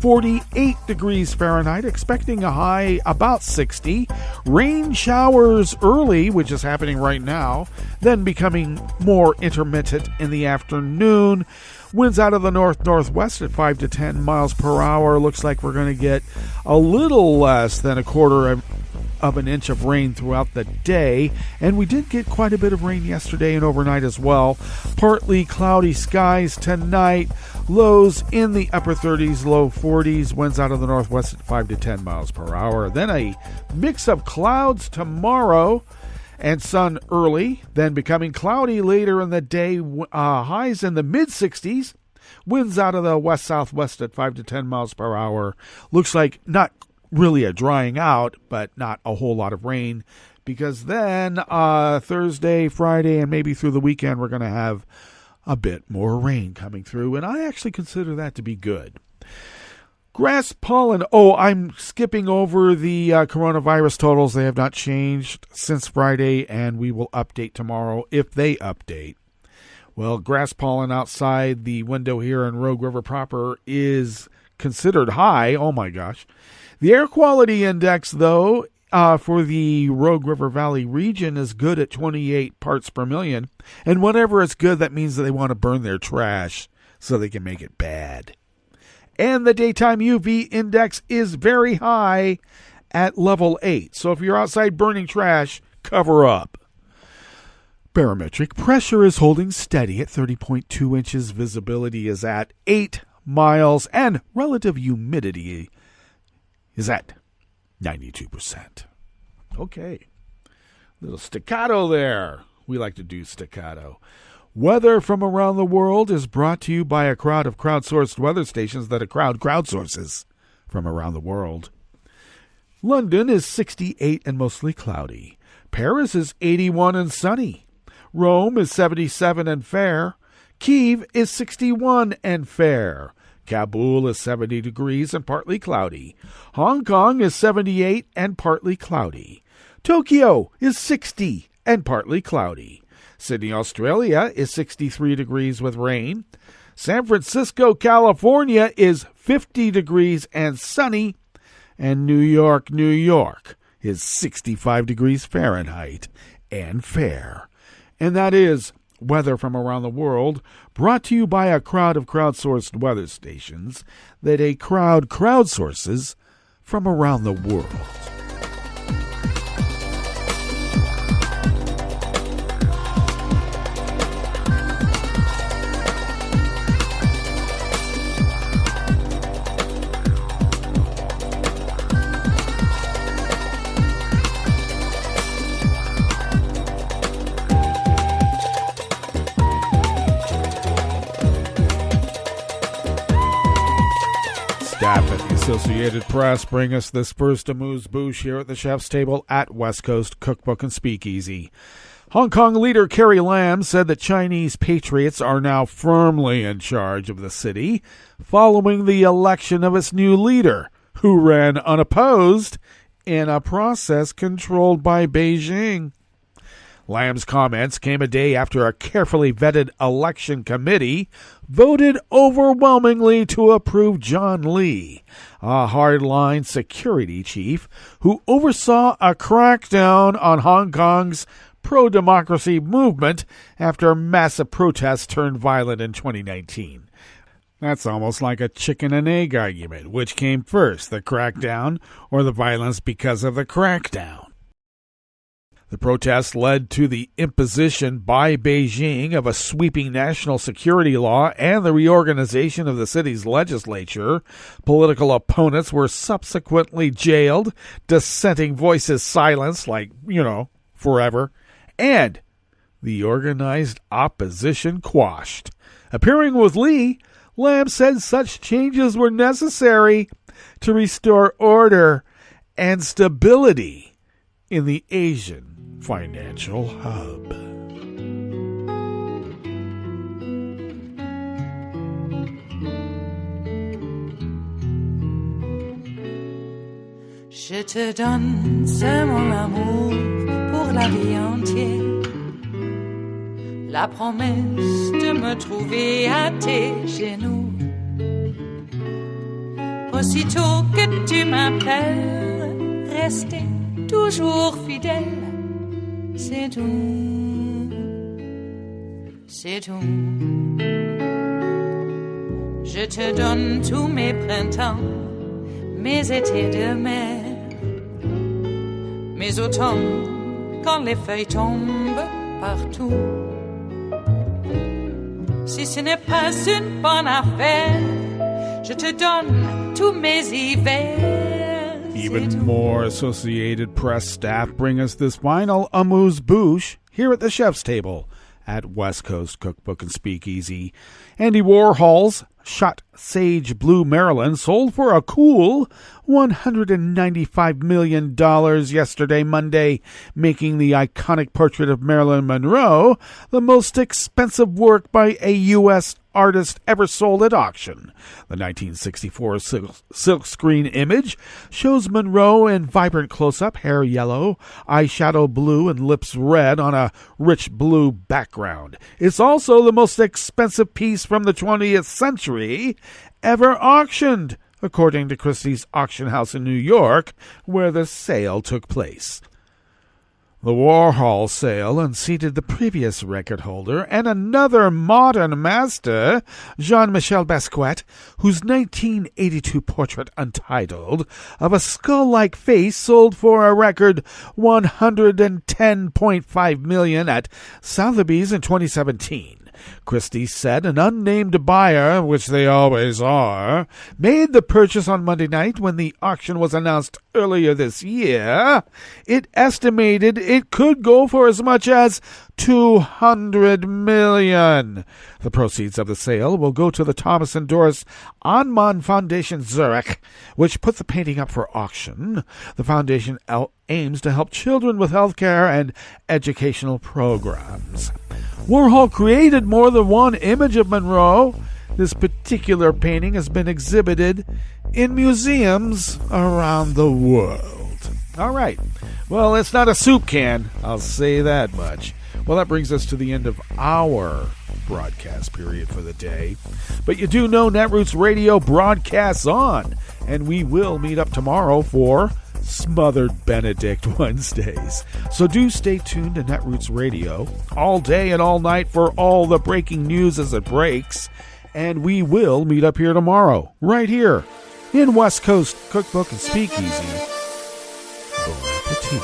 48 degrees Fahrenheit, expecting a high about 60. Rain showers early, which is happening right now, then becoming more intermittent in the afternoon. Winds out of the north-northwest at 5 to 10 miles per hour. Looks like we're going to get a little less than 1/4 of an inch of rain throughout the day, and we did get quite a bit of rain yesterday and overnight as well. Partly cloudy skies tonight, lows in the upper 30s, low 40s, winds out of the northwest at 5 to 10 miles per hour. Then a mix of clouds tomorrow and sun early, then becoming cloudy later in the day, highs in the mid-60s, winds out of the west-southwest at 5 to 10 miles per hour. Looks like not really a drying out, but not a whole lot of rain, because then Thursday, Friday, and maybe through the weekend, we're going to have a bit more rain coming through, and I actually consider that to be good. Grass pollen. I'm skipping over the coronavirus totals. They have not changed since Friday, and we will update tomorrow if they update. Well, grass pollen outside the window here in Rogue River proper is considered high. Oh my gosh. The air quality index, though, for the Rogue River Valley region is good at 28 parts per million. And whenever it's good, that means that they want to burn their trash so they can make it bad. And the daytime UV index is very high at level 8. So if you're outside burning trash, cover up. Barometric pressure is holding steady at 30.2 inches. Visibility is at 8 miles. And relative humidity is at 92%. Okay. Little staccato there. We like to do staccato. Weather from around the world is brought to you by a crowd of crowdsourced weather stations that a crowd crowdsources from around the world. London is 68 and mostly cloudy. Paris is 81 and sunny. Rome is 77 and fair. Kyiv is 61 and fair. Kabul is 70 degrees and partly cloudy. Hong Kong is 78 and partly cloudy. Tokyo is 60 and partly cloudy. Sydney, Australia is 63 degrees with rain. San Francisco, California is 50 degrees and sunny. And New York, New York is 65 degrees Fahrenheit and fair. And that is weather from around the world, brought to you by a crowd of crowdsourced weather stations that a crowd crowdsources from around the world. Staff at the Associated Press bring us this first amuse-bouche here at the chef's table at West Coast Cookbook and Speakeasy. Hong Kong leader Carrie Lam said that Chinese patriots are now firmly in charge of the city following the election of its new leader, who ran unopposed in a process controlled by Beijing. Lam's comments came a day after a carefully vetted election committee voted overwhelmingly to approve John Lee, a hardline security chief who oversaw a crackdown on Hong Kong's pro-democracy movement after massive protests turned violent in 2019. That's almost like a chicken and egg argument. Which came first, the crackdown or the violence because of the crackdown? The protests led to the imposition by Beijing of a sweeping national security law and the reorganization of the city's legislature. Political opponents were subsequently jailed, dissenting voices silenced like, forever, and the organized opposition quashed. Appearing with Lee, Lam said such changes were necessary to restore order and stability in the Asian financial hub. Je te donne c'est mon amour pour la vie entière. La promesse de me trouver à tes genoux. Aussitôt que tu m'appelles, rester toujours fidèle. C'est tout, c'est tout. Je te donne tous mes printemps, mes étés de mer, mes automnes quand les feuilles tombent partout. Si ce n'est pas une bonne affaire, je te donne tous mes hivers. Even more Associated Press staff bring us this final amuse-bouche here at the chef's table at West Coast Cookbook and Speakeasy. Andy Warhol's Shot Sage Blue Marilyn sold for a cool $195 million yesterday, Monday, making the iconic portrait of Marilyn Monroe the most expensive work by a U.S. artist ever sold at auction. The 1964 silkscreen image shows Monroe in vibrant close-up, hair yellow, eyeshadow blue, and lips red on a rich blue background. It's also the most expensive piece from the 20th century ever auctioned, according to Christie's auction house in New York, where the sale took place. The Warhol sale unseated the previous record holder and another modern master, Jean-Michel Basquiat, whose 1982 portrait Untitled of a skull-like face sold for a record $110.5 million at Sotheby's in 2017. Christie said an unnamed buyer, which they always are, made the purchase on Monday night when the auction was announced earlier this year. It estimated it could go for as much as $200 million. The proceeds of the sale will go to the Thomas and Doris Anman Foundation Zurich, which put the painting up for auction. The foundation aims to help children with health care and educational programs. Warhol created more than one image of Monroe. This particular painting has been exhibited in museums around the world. All right. Well, it's not a soup can, I'll say that much. Well, that brings us to the end of our broadcast period for the day. But you do know Netroots Radio broadcasts on, and we will meet up tomorrow for Smothered Benedict Wednesdays. So do stay tuned to Netroots Radio all day and all night for all the breaking news as it breaks. And we will meet up here tomorrow, right here in West Coast Cookbook and Speakeasy. Bon appetit.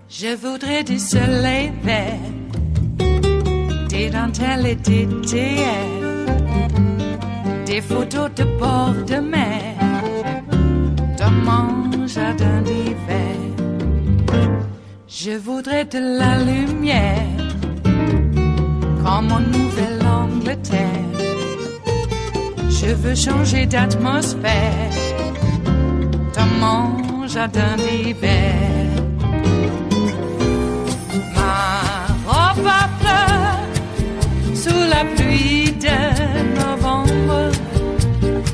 Je voudrais du soleil vert, des dentelles et des théières, des photos de bord de mer, dans mon jardin d'hiver. Je voudrais de la lumière, comme en Nouvelle-Angleterre. Je veux changer d'atmosphère, dans mon jardin d'hiver. Robe à fleurs sous la pluie de novembre,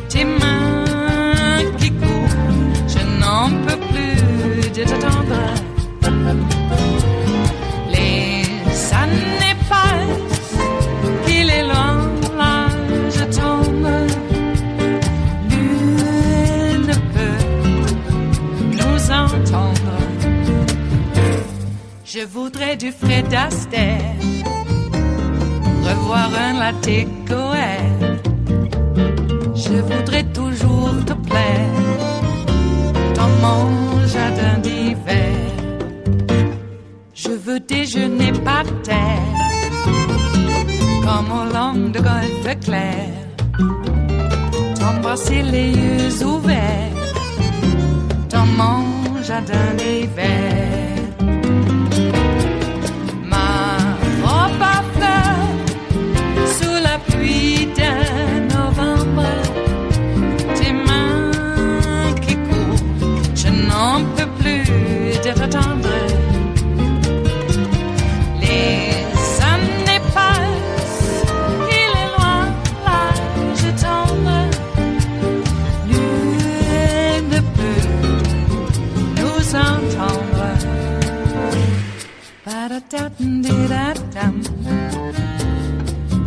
tes mains qui courent, je n'en peux plus de t'attendre. Les années passent, qu'il est loin, là je tombe. Nul ne peut nous entendre. Je voudrais du Fred Astaire, revoir un latte Goël. Je voudrais toujours te plaire dans mon jardin d'hiver. Je veux déjeuner par terre, comme au long de golfe clair, t'embrasser les yeux ouverts dans mon jardin d'hiver. Pluie de novembre, tes mains qui courent, je n'en peux plus de t'attendre. Les années passent, il est loin, là je tombe. Nul ne peut nous entendre. Ba-da-da-dum-di-da-dum.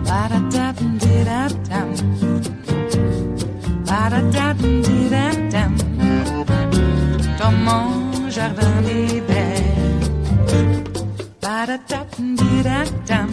Ba-da-da-dum-di-da-dum. Ba-da-da-dum-di-da-dum. Dans mon jardin d'hiver. Ba-da-da-dum-di-da-dum.